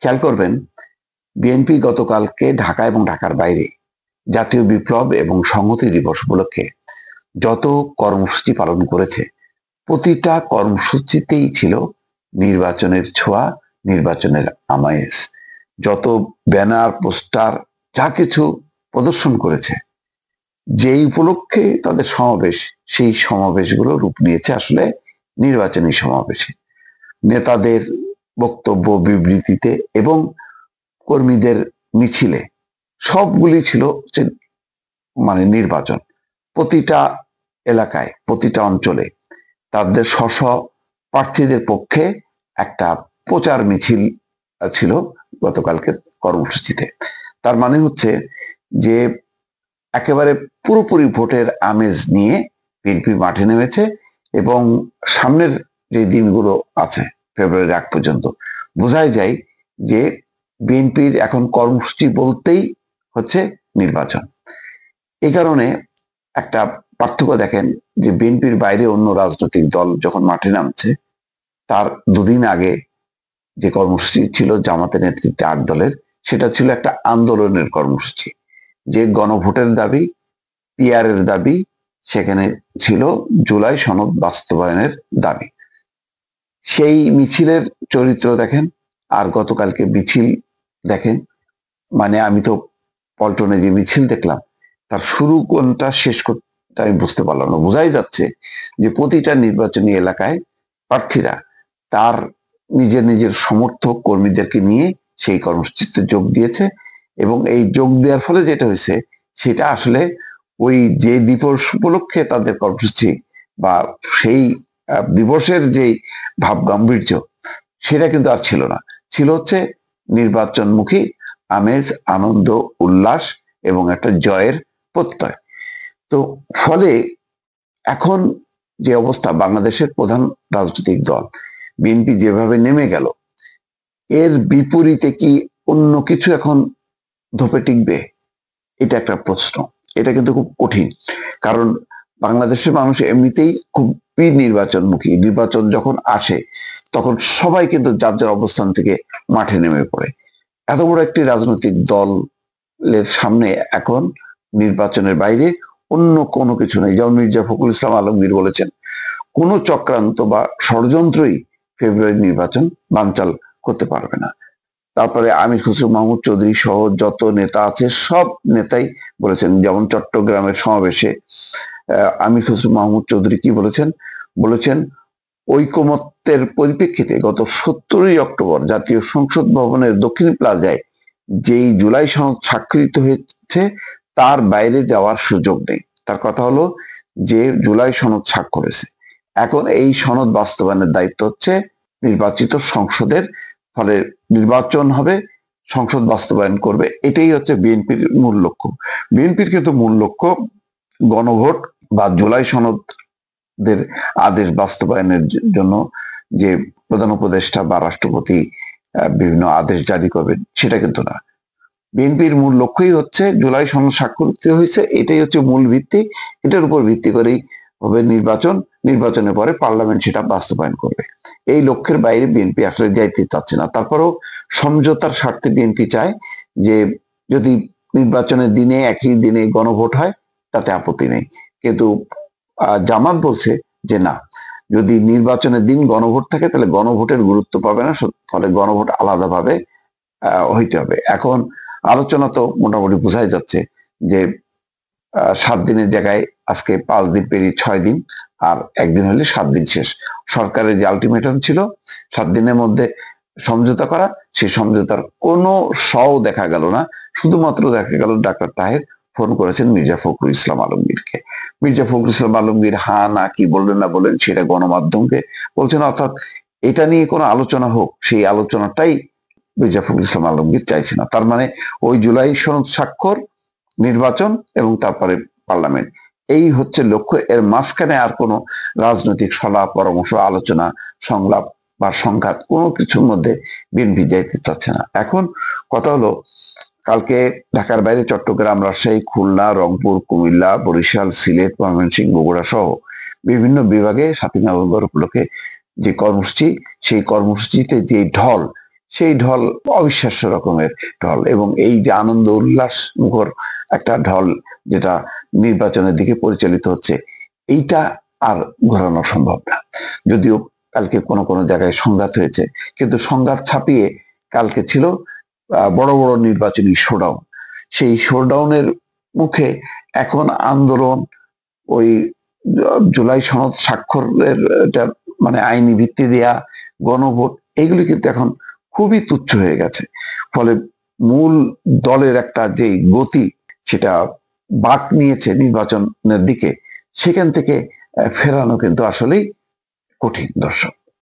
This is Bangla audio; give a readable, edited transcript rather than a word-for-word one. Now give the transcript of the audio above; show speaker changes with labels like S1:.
S1: খেয়াল করবেন, বিএনপি গতকালকে ঢাকা এবং ঢাকার বাইরে জাতীয় বিপ্লব এবং সংহতি দিবস উপলক্ষে যত কর্মসূচি পালন করেছে, প্রতিটা কর্মসূচিতেই ছিল নির্বাচনের ছোঁয়া, নির্বাচনের আমেজ। যত ব্যানার, পোস্টার, যা কিছু প্রদর্শন করেছে, যেই উপলক্ষে তাদের সমাবেশ, সেই সমাবেশগুলো রূপ নিয়েছে আসলে নির্বাচনী সমাবেশে। নেতাদের বক্তব্য, বিবৃতিতে এবং কর্মীদের মিছিলে সবগুলি ছিল মানে নির্বাচন। প্রতিটা এলাকায়, প্রতিটা অঞ্চলে তাদের স্ব প্রার্থীদের পক্ষে একটা প্রচার মিছিল ছিল গতকালকের কর্মসূচিতে। তার মানে হচ্ছে যে একেবারে পুরোপুরি ভোটের আমেজ নিয়ে বিএনপি মাঠে নেমেছে এবং সামনের যে দিনগুলো আছে ফেব্রুয়ারির আগ পর্যন্ত বোঝাই যায় যে বিএনপির এখন কর্মসূচি বলতেই হচ্ছে নির্বাচন। এই কারণে একটা পার্থক্য দেখেন যে বিএনপির বাইরে অন্য রাজনৈতিক দল যখন মাঠে নামছে, তার দুদিন আগে যে কর্মসূচি ছিল জামাতের নেতৃত্বে 8 দলের, সেটা ছিল একটা আন্দোলনের কর্মসূচি। যে গণভোটের দাবি, পিআরের দাবি, সেখানে ছিল জুলাই সনদ বাস্তবায়নের দাবি। সেই মিছিলের চরিত্র দেখেন আর গতকালকে মিছিল দেখেন, মানে আমি তো পল্টনে যে মিছিল দেখলাম, তার শুরু কোনটা শেষ কোনটা আমি বুঝতে পারলাম না। বোঝাই যাচ্ছে যে প্রতিটা নির্বাচনী এলাকায় প্রার্থীরা তার নিজের নিজের সমর্থক কর্মীদেরকে নিয়ে সেই কর্মসূচিতে যোগ দিয়েছে এবং এই যোগ দেওয়ার ফলে যেটা হয়েছে, সেটা আসলে ওই যে দিবস উপলক্ষে তাদের কর্মসূচি বা সেই দিবসের যে ভাব গাম্ভীর্য, সেটা কিন্তু আর ছিল না। ছিল হচ্ছে নির্বাচনমুখী আমেজ, আনন্দ, উল্লাস এবং একটা জয়ের প্রত্যয়। তো ফলে এখন যে অবস্থা, বাংলাদেশের প্রধান রাজনৈতিক দল বিএনপি যেভাবে নেমে গেল, এর বিপরীতে কি অন্য কিছু এখন ধোপে টিকবে? এটা একটা প্রশ্ন। এটা কিন্তু খুব কঠিন, কারণ বাংলাদেশের মানুষ এমনিতেই খুবই নির্বাচনমুখী। নির্বাচন যখন আসে তখন সবাই কিন্তু যার যার অবস্থান থেকে মাঠে নেমে পড়ে। এত বড় একটি রাজনৈতিক দলের সামনে এখন নির্বাচনের বাইরে অন্য কোনো কিছু নেই। যেমন মির্জা ফখরুল ইসলাম আলমগীর বলেছেন, কোনো চক্রান্ত বা ষড়যন্ত্রই ফেব্রুয়ারি নির্বাচন বানচাল করতে পারবে না। তারপরে আমির খসরু মাহমুদ চৌধুরী সহ যত নেতা আছে সব নেতাই বলেছেন। যেমন চট্টগ্রামের সমাবেশে আমির খসরু মাহমুদ চৌধুরী কি বলেছেন? বলেছেন ঐকমত্যের পরিপ্রেক্ষিতে গত 17ই অক্টোবর জাতীয় সংসদ ভবনের দক্ষিণ প্লাজায় যেই জুলাই সনদ স্বাক্ষরিত হয়েছে তার বাইরে যাওয়ার সুযোগ নেই। তার কথা হলো যে জুলাই সনদ স্বাক্ষরেছে, এখন এই সনদ বাস্তবায়নের দায়িত্ব হচ্ছে নির্বাচিত সংসদের। ফলে নির্বাচন হবে, সংসদ বাস্তবায়ন করবে, এটাই হচ্ছে বিএনপির মূল লক্ষ্য। বিএনপির কিন্তু মূল লক্ষ্য গণভোট বা জুলাই সনদের আদেশ বাস্তবায়নের জন্য যে প্রধান উপদেষ্টা বা রাষ্ট্রপতি বিভিন্ন আদেশ জারি করবেন, সেটা কিন্তু না। বিএনপির মূল লক্ষ্যই হচ্ছে জুলাই সনদ স্বাক্ষরিত হয়েছে, এটাই হচ্ছে মূল ভিত্তি। এটার উপর ভিত্তি করেই হবে নির্বাচন, নির্বাচনের পরে পার্লামেন্ট সেটা বাস্তবায়ন করবে। এই লক্ষ্যের বাইরে বিএনপি আসলে যাইতে চাচ্ছে না। তারপরেও সমঝোতার স্বার্থে বিএনপি চায় যে যদি নির্বাচনের দিনে একই দিনে গণভোট হয় তাতে আপত্তি নেই, কিন্তু জামাত বলছে যে না, যদি নির্বাচনের দিন গণভোট থাকে তাহলে গণভোটের গুরুত্ব পাবে না, ফলে গণভোট আলাদাভাবে হইতে হবে। এখন আলোচনা তো মোটামুটি বোঝাই যাচ্ছে যে 7 দিনের জায়গায় আজকে 5 দিন পেরিয়ে 6 দিন, আর একদিন হলে 7 দিন শেষ। সরকারের যে আলটিমেটাম ছিল 7 দিনের মধ্যে সমঝোতা করা, সেই সমঝোতার কোনো সও দেখা গেল না। শুধুমাত্র দেখা গেল ডাক্তার তাহের ফোন করেছেন মির্জা ফখরুল ইসলাম আলমগীরকে। মির্জা ফখরুল ইসলাম আলমগীর হা না কি বললেন না বললেন সেটা গণমাধ্যমকে বলছেন, অর্থাৎ এটা নিয়ে কোনো আলোচনা হোক, সেই আলোচনাটাই মির্জা ফখরুল ইসলাম আলমগীর চাইছে না। তার মানে ওই জুলাই সনদ স্বাক্ষর, নির্বাচন এবং তারপরে পার্লামেন্ট, এই হচ্ছে লক্ষ্য। এর মাঝখানে আর কোনো রাজনৈতিক সলাপ, পরামর্শ, আলোচনা, সংলাপ বা সংঘাত কোনো কিছুর মধ্যে বিএনপি যাইতে চাচ্ছে না। এখন কথা হলো, কালকে ঢাকার বাইরে চট্টগ্রাম, রাজশাহী, খুলনা, রংপুর, কুমিল্লা, বরিশাল, সিলেট, ময়মনসিংহ, বগুড়া সহ বিভিন্ন বিভাগে 7ই নভেম্বর উপলক্ষে যে কর্মসূচি, সেই কর্মসূচিতে যে ঢল, সেই ঢল অবিশ্বাস্য রকমের ঢল, এবং এই যে আনন্দ উল্লাস মুখর একটা ঢল যেটা নির্বাচনের দিকে পরিচালিত হচ্ছে, এইটা আর ঘোরানো সম্ভব না। যদিও কালকে কোনো কোনো জায়গায় সংঘাত হয়েছে, কিন্তু সংঘাত ছাপিয়ে কালকে ছিল বড় বড় নির্বাচনী শোডাউন। সেই শোডাউনের মুখে এখন আন্দোলন, ওই জুলাই সনদ স্বাক্ষরের মানে আইনি ভিত্তি দেয়া, গণভোট, এগুলি কিন্তু এখন খুবই তুচ্ছ হয়ে গেছে। ফলে মূল দলের একটা যে গতি সেটা বাঁক নিয়েছে নির্বাচনের দিকে, সেখান থেকে ফেরানো কিন্তু আসলেই কঠিন, দর্শক।